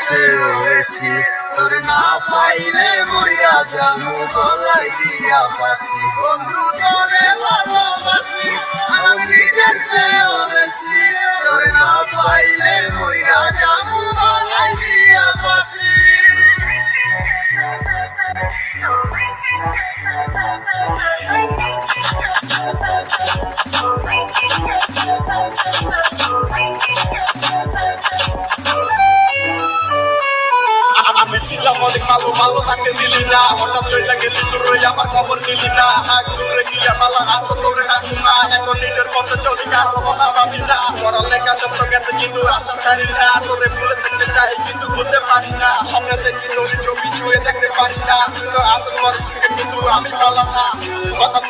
চেয়েও বেশি তোর না পাইলে মইরা জামু গলায় দিয়া ফাঁসি বন্ধু তোরে ভালোবাসি আমার নিজের চেয়েও বেশি তোর না পাইলে মইরা জামু গলায় দিয়া ফাঁসি আমি ছিলাম অনেক ভালো ভালো তাকে দিলি না হঠাৎ চলে গেলি তোর আমার খবর নিলি না এক দূরে গিয়া পালা আর তো তোরে ডাকু না এখন নিজের পথে চলি কারোর কথা ভাবি না পড়ালেখা সত্য গেছে কিন্তু আশা ছাড়ি না তোরে ভুলে দেখতে চাই কিন্তু ভুলতে পারি না সামনে থেকে তোর ছবি ছুঁয়ে দেখতে পারি না তুই তো আছেন মরে কিন্তু আমি পালাম না কথা